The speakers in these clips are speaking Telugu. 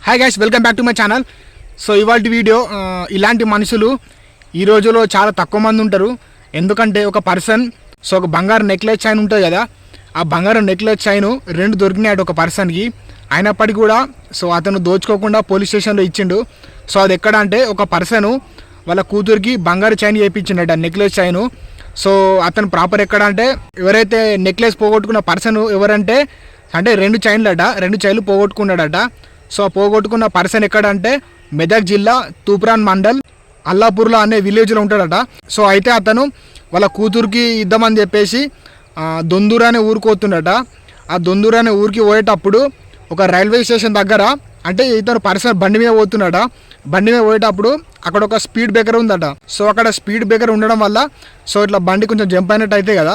Hi guys, welcome back to my channel. So ఇవాళ వీడియో ఇలాంటి మనుషులు ఈ రోజులో చాలా తక్కువ మంది ఉంటారు. ఎందుకంటే ఒక పర్సన్ ఒక బంగారు నెక్లెస్ చైన్ ఉంటుంది కదా, ఆ బంగారు నెక్లెస్ చైన్ 2 దొరికినాడు ఒక పర్సన్కి. అయినప్పటికీ కూడా అతను దోచుకోకుండా పోలీస్ స్టేషన్లో ఇచ్చిండు. అది ఎక్కడ అంటే ఒక పర్సన్ వాళ్ళ కూతురికి బంగారు చైన్ చేయించిండట, నెక్లెస్ చైన్. అతను ప్రాపర్ ఎక్కడ అంటే ఎవరైతే నెక్లెస్ పోగొట్టుకున్న పర్సన్ ఎవరంటే 2 చైన్లట, 2 చైన్లు పోగొట్టుకున్నాడట. పోగొట్టుకున్న పర్సన్ ఎక్కడ అంటే మెదక్ జిల్లా తూప్రాన్ మండల్ అల్లాపూర్లో అనే విలేజ్లో ఉంటాడట. అయితే అతను వాళ్ళ కూతురికి ఇద్దామని చెప్పేసి దొందూరు అనే ఊరికి పోతుండట. ఆ దొందూరు అనే ఊరికి పోయేటప్పుడు ఒక రైల్వే స్టేషన్ దగ్గర అంటే ఇతను పర్సన్ బండి మీద పోతున్నాడ. బండి మీద పోయేటప్పుడు అక్కడ ఒక స్పీడ్ బ్రేకర్ ఉందట. అక్కడ స్పీడ్ బ్రేకర్ ఉండడం వల్ల ఇట్లా బండి కొంచెం జంప్ అయినట్టు అయితే కదా.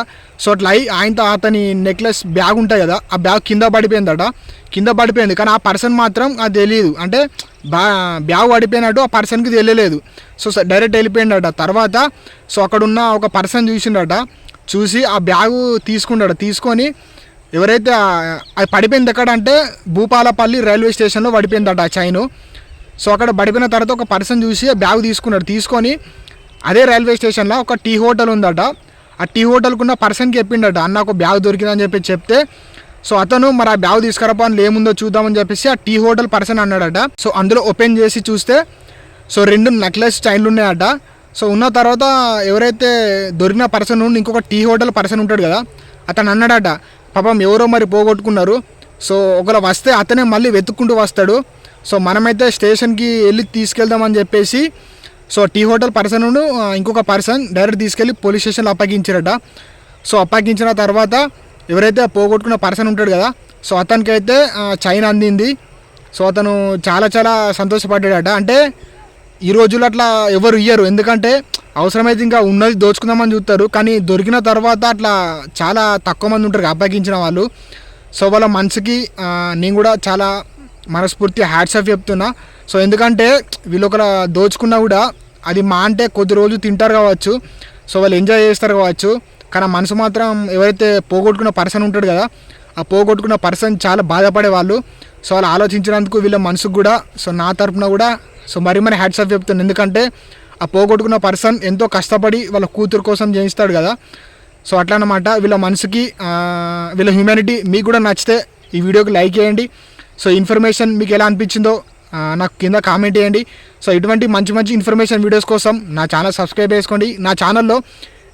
అట్లా ఆయనతో అతని నెక్లెస్ బ్యాగ్ ఉంటుంది కదా, ఆ బ్యాగ్ కింద పడిపోయిందట. కింద పడిపోయింది కానీ ఆ పర్సన్ మాత్రం అది తెలియదు, అంటే బ్యాగ్ పడిపోయినట్టు ఆ పర్సన్కి తెలియలేదు. డైరెక్ట్ వెళ్ళిపోయిందట. తర్వాత అక్కడున్న ఒక పర్సన్ చూసిండట. చూసి ఆ బ్యాగు తీసుకున్నాడు. తీసుకొని ఎవరైతే అది పడిపోయింది ఎక్కడ అంటే భూపాలపల్లి రైల్వే స్టేషన్లో పడిపోయిందట ఆ చైను. అక్కడ పడిపోయిన తర్వాత ఒక పర్సన్ చూసి ఆ బ్యాగ్ తీసుకున్నాడు. తీసుకొని అదే రైల్వే స్టేషన్లో ఒక టీ హోటల్ ఉందట. ఆ టీ హోటల్కి ఉన్న పర్సన్కి చెప్పిండట, అన్న ఒక బ్యాగ్ దొరికిందని చెప్పి చెప్తే అతను మరి ఆ బ్యాగ్ తీసుకురాపో అని ఏముందో చూద్దామని చెప్పేసి ఆ టీ హోటల్ పర్సన్ అన్నాడట. అందులో ఓపెన్ చేసి చూస్తే 2 నెక్లెస్ చైన్లు ఉన్నాయట. ఉన్న తర్వాత ఎవరైతే దొరికిన పర్సన్ ఇంకొక టీ హోటల్ పర్సన్ ఉంటాడు కదా, అతను అన్నాడట, పాపం ఎవరో మరి పోగొట్టుకున్నారు. ఒకవేళ వస్తే అతనే మళ్ళీ వెతుక్కుంటూ వస్తాడు. మనమైతే స్టేషన్కి వెళ్ళి తీసుకెళ్దామని చెప్పేసి టీ హోటల్ పర్సన్ ఇంకొక పర్సన్ డైరెక్ట్ తీసుకెళ్ళి పోలీస్ స్టేషన్లో అప్పగించారట. అప్పగించిన తర్వాత ఎవరైతే పోగొట్టుకున్న పర్సన్ ఉంటాడు కదా, అతనికి అయితే చైన్ అందింది. అతను చాలా చాలా సంతోషపడ్డాడట. అంటే ఈ రోజుల్లో అట్లా ఎవరు ఇయ్యరు, ఎందుకంటే అవసరమైతే ఇంకా ఉన్నది దోచుకుందామని చూస్తారు, కానీ దొరికిన తర్వాత అట్లా చాలా తక్కువ మంది ఉంటారు అప్పగించిన వాళ్ళు. వాళ్ళ మనసుకి నేను కూడా చాలా మనస్ఫూర్తి హ్యాట్స్ ఆఫ్ చెప్తున్నా. ఎందుకంటే వీళ్ళు ఒకరు దోచుకున్నా కూడా అది మా అంటే కొద్ది రోజు తింటారు కావచ్చు, వాళ్ళు ఎంజాయ్ చేస్తారు కావచ్చు, కానీ ఆ మనసు మాత్రం ఎవరైతే పోగొట్టుకున్న పర్సన్ ఉంటాడు కదా, ఆ పోగొట్టుకున్న పర్సన్ చాలా బాధపడే వాళ్ళు. వాళ్ళు ఆలోచించినందుకు వీళ్ళ మనసుకు కూడా నా తరపున కూడా మరి హ్యాట్స్ ఆఫ్ చెప్తున్నాను. ఎందుకంటే ఆ పోగొట్టుకున్న పర్సన్ ఎంతో కష్టపడి వాళ్ళ కూతురు కోసం చేయిస్తాడు కదా. అట్లా అన్నమాట వీళ్ళ మనసుకి, వీళ్ళ హ్యూమానిటీ మీకు కూడా నచ్చితే ఈ వీడియోకి లైక్ చేయండి. ఇన్ఫర్మేషన్ మీకు ఎలా అనిపించిందో నాకు కింద కామెంట్ చేయండి. ఇటువంటి మంచి మంచి ఇన్ఫర్మేషన్ వీడియోస్ కోసం నా ఛానల్ సబ్స్క్రైబ్ చేసుకోండి. నా ఛానల్లో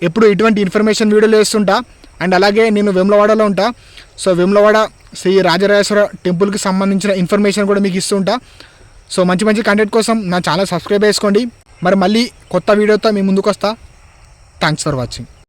ఎప్పుడు ఇటువంటి ఇన్ఫర్మేషన్ వీడియోలు వేస్తుంటా. అండ్ అలాగే నేను వేములవాడలో ఉంటా. వేములవాడ శ్రీ రాజరాజేశ్వర టెంపుల్కి సంబంధించిన ఇన్ఫర్మేషన్ కూడా మీకు ఇస్తుంటా. మంచి మంచి కంటెంట్ కోసం నా ఛానల్ సబ్స్క్రైబ్ చేసుకోండి. మళ్ళీ కొత్త వీడియోతో మీ ముందుకు వస్తా. Thanks for watching.